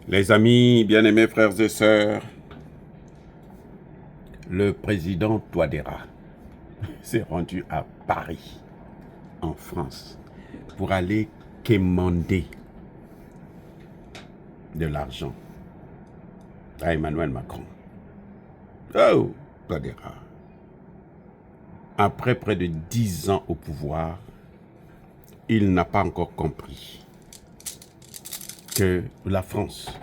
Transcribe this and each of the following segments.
Les amis, bien-aimés frères et sœurs, le président Touadéra s'est rendu à Paris, en France, pour aller quémander de l'argent à Emmanuel Macron. Oh, Touadéra. Après près de 10 ans au pouvoir, il n'a pas encore compris que la France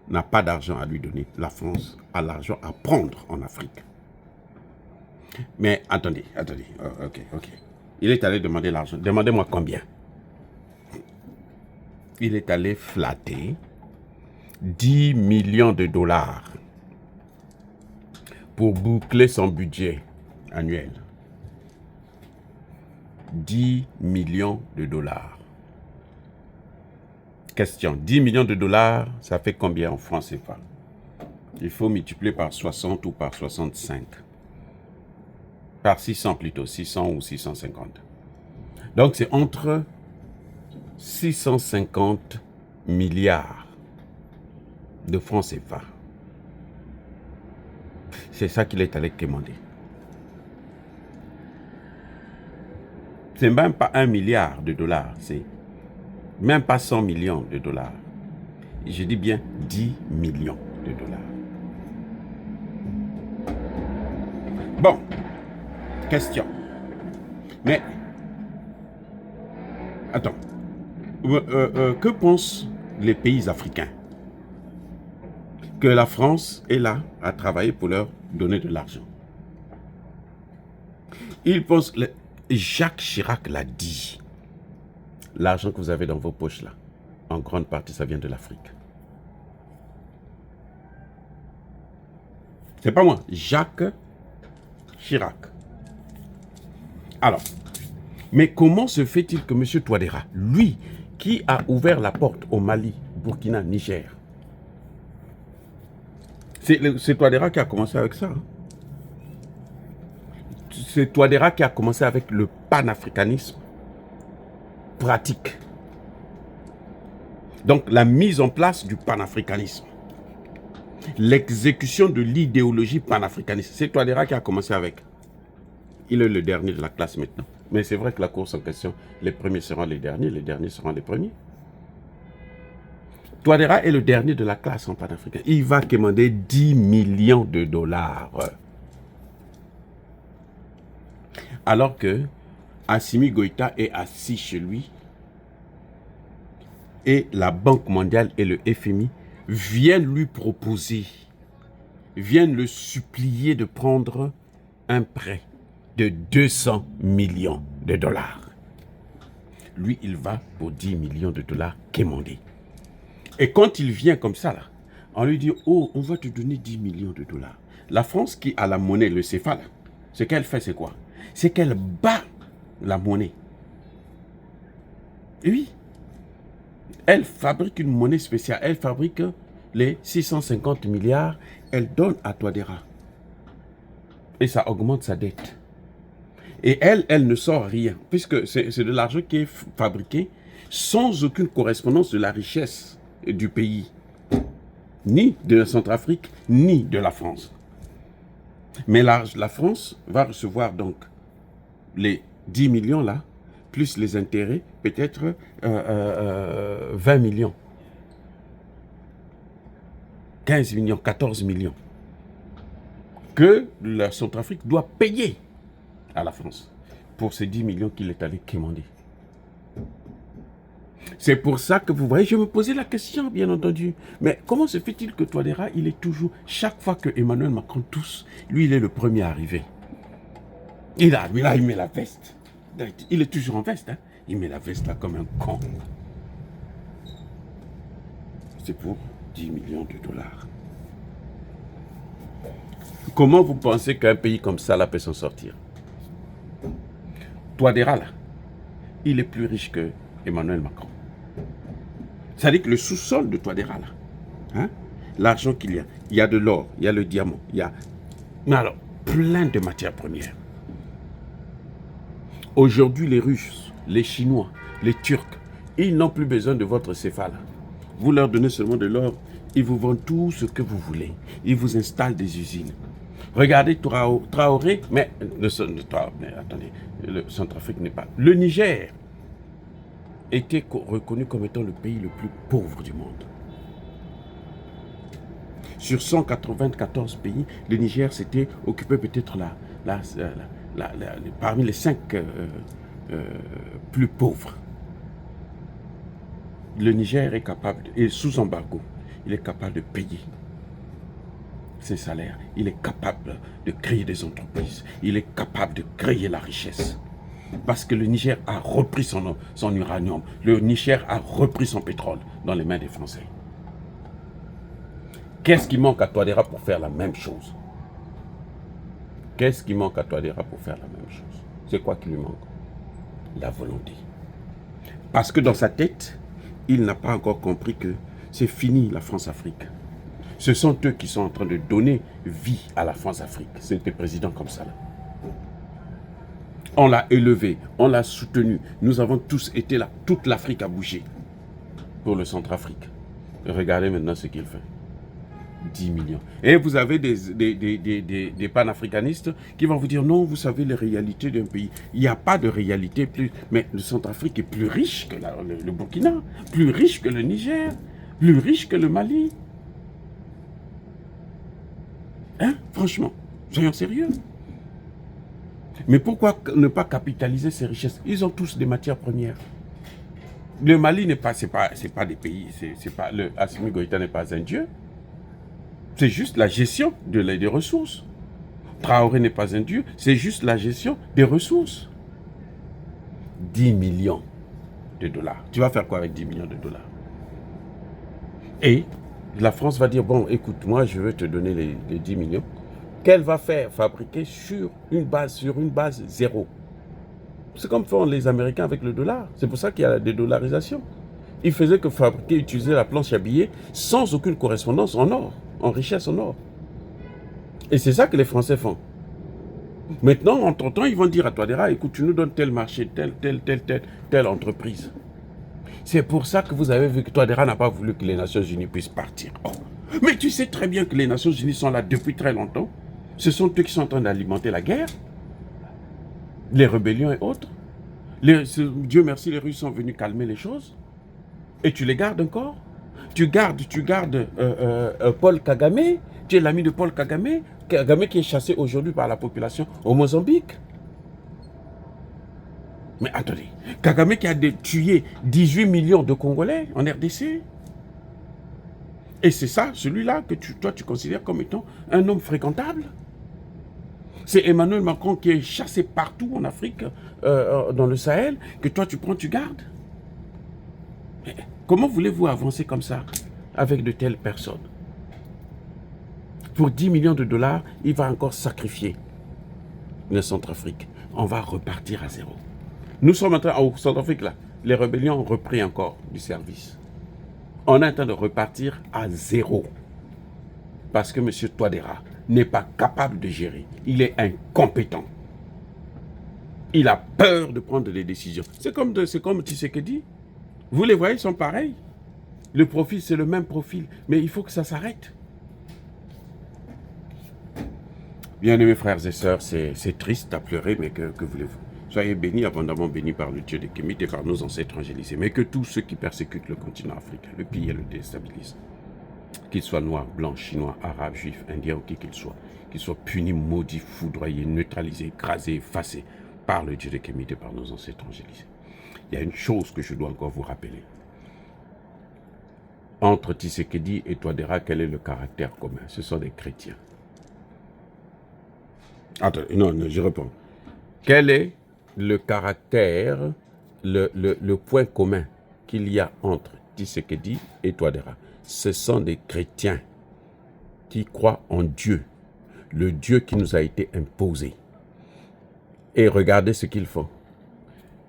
n'a pas d'argent à lui donner. La France a l'argent à prendre en Afrique. Mais attendez. Ok. Il est allé demander l'argent. Demandez-moi combien. Il est allé flatter 10 millions de dollars pour boucler son budget annuel. 10 millions de dollars. Question, 10 millions de dollars, ça fait combien en francs CFA? Il faut multiplier par 60 ou par 65. Par 600 plutôt, 600 ou 650. Donc c'est entre 650 milliards de francs CFA. C'est ça qu'il est allé quémander. C'est même pas 1 milliard de dollars, c'est même pas 100 millions de dollars. Je dis bien 10 millions de dollars. Bon, question. Mais, attends. Que pensent les pays africains? Que la France est là à travailler pour leur donner de l'argent. Ils pensent... Jacques Chirac l'a dit. L'argent que vous avez dans vos poches là, en grande partie, ça vient de l'Afrique. C'est pas moi, Jacques Chirac. Alors, mais comment se fait-il que M. Touadéra, lui, qui a ouvert la porte au Mali, Burkina, Niger, c'est Touadéra qui a commencé avec ça. Hein? C'est Touadéra qui a commencé avec le panafricanisme pratique. Donc la mise en place du panafricanisme. L'exécution de l'idéologie panafricaniste. C'est Touadéra qui a commencé avec. Il est le dernier de la classe maintenant. Mais c'est vrai que la course en question, les premiers seront les derniers seront les premiers. Touadéra est le dernier de la classe en panafricain. Il va quémander 10 millions de dollars. Alors que Assimi Goïta est assis chez lui et la Banque mondiale et le FMI viennent lui proposer, viennent le supplier de prendre un prêt de 200 millions de dollars. Lui, il va pour 10 millions de dollars quémander. Et quand il vient comme ça, là, on lui dit, oh, on va te donner 10 millions de dollars. La France qui a la monnaie, le CFA, ce qu'elle fait, c'est quoi? C'est qu'elle bat la monnaie. Oui. Elle fabrique une monnaie spéciale. Elle fabrique les 650 milliards. Elle donne à Touadéra. Et ça augmente sa dette. Et elle ne sort rien. Puisque c'est de l'argent qui est fabriqué sans aucune correspondance de la richesse du pays. Ni de la Centrafrique, ni de la France. Mais la France va recevoir donc les 10 millions là, plus les intérêts, peut-être 20 millions. 15 millions, 14 millions. Que la Centrafrique doit payer à la France pour ces 10 millions qu'il est allé quémander. C'est pour ça que vous voyez, je me posais la question, bien entendu. Mais comment se fait-il que Touadéra, il est toujours, chaque fois que Emmanuel Macron tousse, lui, il est le premier à arriver. Il met la veste. Il est toujours en veste. Hein? Il met la veste là comme un con. C'est pour 10 millions de dollars. Comment vous pensez qu'un pays comme ça là peut s'en sortir? Touadéra là, il est plus riche que Emmanuel Macron. C'est-à-dire que le sous-sol de Touadéra là, hein, l'argent qu'il y a, il y a de l'or, il y a le diamant, il y a, mais alors, plein de matières premières. Aujourd'hui, les Russes, les Chinois, les Turcs, ils n'ont plus besoin de votre CFA là. Vous leur donnez seulement de l'or, ils vous vendent tout ce que vous voulez. Ils vous installent des usines. Regardez Traoré, mais attendez, le Centrafrique n'est pas. Le Niger était reconnu comme étant le pays le plus pauvre du monde. Sur 194 pays, le Niger s'était occupé peut-être parmi les 5 plus pauvres. Le Niger est capable, et sous embargo, il est capable de payer ses salaires, il est capable de créer des entreprises, il est capable de créer la richesse. Parce que le Niger a repris son uranium, le Niger a repris son pétrole dans les mains des Français. Qu'est-ce qui manque à Touadéra pour faire la même chose? Qu'est-ce qui manque à Touadéra pour faire la même chose? C'est quoi qui lui manque? La volonté. Parce que dans sa tête, il n'a pas encore compris que c'est fini la France-Afrique. Ce sont eux qui sont en train de donner vie à la France-Afrique. C'est des présidents comme ça là. On l'a élevé, on l'a soutenu. Nous avons tous été là. Toute l'Afrique a bougé pour le Centrafrique. Et regardez maintenant ce qu'il fait. 10 millions. Et vous avez des panafricanistes qui vont vous dire non, vous savez les réalités d'un pays. Il n'y a pas de réalité plus. Mais le Centrafrique est plus riche que le Burkina, plus riche que le Niger, plus riche que le Mali. Hein? Franchement, soyons sérieux. Mais pourquoi ne pas capitaliser ces richesses? Ils ont tous des matières premières. Le Mali n'est pas, c'est pas des pays, le Assimi Goïta n'est pas un dieu. C'est juste la gestion des ressources. Traoré n'est pas un dieu, c'est juste la gestion des ressources. 10 millions de dollars. Tu vas faire quoi avec 10 millions de dollars? Et la France va dire, bon, écoute, moi, je veux te donner les 10 millions. Qu'elle va faire? Fabriquer sur une base zéro. C'est comme font les Américains avec le dollar. C'est pour ça qu'il y a la dédollarisation. Ils faisaient que fabriquer, utiliser la planche à billets sans aucune correspondance en or, en richesse en or. Et c'est ça que les Français font. Maintenant, entre-temps, ils vont dire à Touadéra, écoute, tu nous donnes tel marché, telle entreprise. C'est pour ça que vous avez vu que Touadéra n'a pas voulu que les Nations Unies puissent partir. Oh. Mais tu sais très bien que les Nations Unies sont là depuis très longtemps. Ce sont eux qui sont en train d'alimenter la guerre, les rébellions et autres. Dieu merci, les Russes sont venus calmer les choses. Et tu les gardes encore? Tu gardes Paul Kagame. Tu es l'ami de Paul Kagame. Kagame qui est chassé aujourd'hui par la population au Mozambique. Mais attendez, Kagame qui a tué 18 millions de Congolais en RDC. Et c'est ça, celui-là que toi tu considères comme étant un homme fréquentable. C'est Emmanuel Macron qui est chassé partout en Afrique, dans le Sahel, que toi tu prends, tu gardes. Mais comment voulez-vous avancer comme ça avec de telles personnes? Pour 10 millions de dollars, il va encore sacrifier le Centrafrique. On va repartir à zéro. Nous sommes en train, au Centrafrique, là, les rébellions ont repris encore du service. On est en train de repartir à zéro. Parce que M. Touadéra n'est pas capable de gérer. Il est incompétent. Il a peur de prendre des décisions. C'est comme Tshisekedi. Vous les voyez, ils sont pareils. Le profil, c'est le même profil. Mais il faut que ça s'arrête. Bien-aimés frères et sœurs, c'est triste à pleurer, mais que voulez-vous? Soyez bénis, abondamment bénis par le Dieu des Kémites et par nos ancêtres angélisés. Mais que tous ceux qui persécutent le continent africain, le pillent et le déstabilisent, qu'ils soient noirs, blancs, chinois, arabes, juifs, indiens ou qui qu'ils soient punis, maudits, foudroyés, neutralisés, écrasés, effacés par le Dieu des Kémites et par nos ancêtres angélisés. Il y a une chose que je dois encore vous rappeler. Entre Tshisekedi et Touadéra, quel est le caractère commun? Ce sont des chrétiens. Attends, non, je réponds. Quel est le caractère, le point commun qu'il y a entre Tshisekedi et Touadéra? Ce sont des chrétiens qui croient en Dieu, le Dieu qui nous a été imposé. Et regardez ce qu'ils font.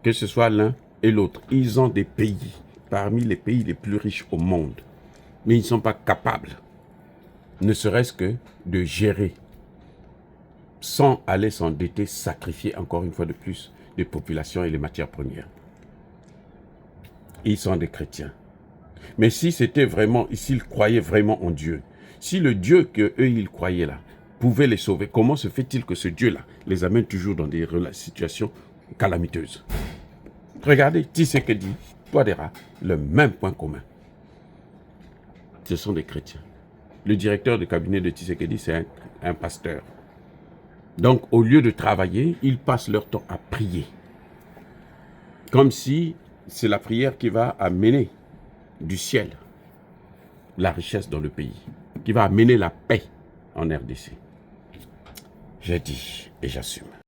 Que ce soit l'un et l'autre, ils ont des pays, parmi les pays les plus riches au monde. Mais ils ne sont pas capables, ne serait-ce que de gérer, sans aller s'endetter, sacrifier encore une fois de plus les populations et les matières premières. Ils sont des chrétiens. Mais si c'était vraiment, s'ils croyaient vraiment en Dieu, si le Dieu qu'eux, ils croyaient là, pouvait les sauver, comment se fait-il que ce Dieu-là les amène toujours dans des situations calamiteuses? Regardez, Tshisekedi, Touadéra, le même point commun. Ce sont des chrétiens. Le directeur de cabinet de Tshisekedi, c'est un pasteur. Donc, au lieu de travailler, ils passent leur temps à prier. Comme si c'est la prière qui va amener du ciel la richesse dans le pays, qui va amener la paix en RDC. J'ai dit et j'assume.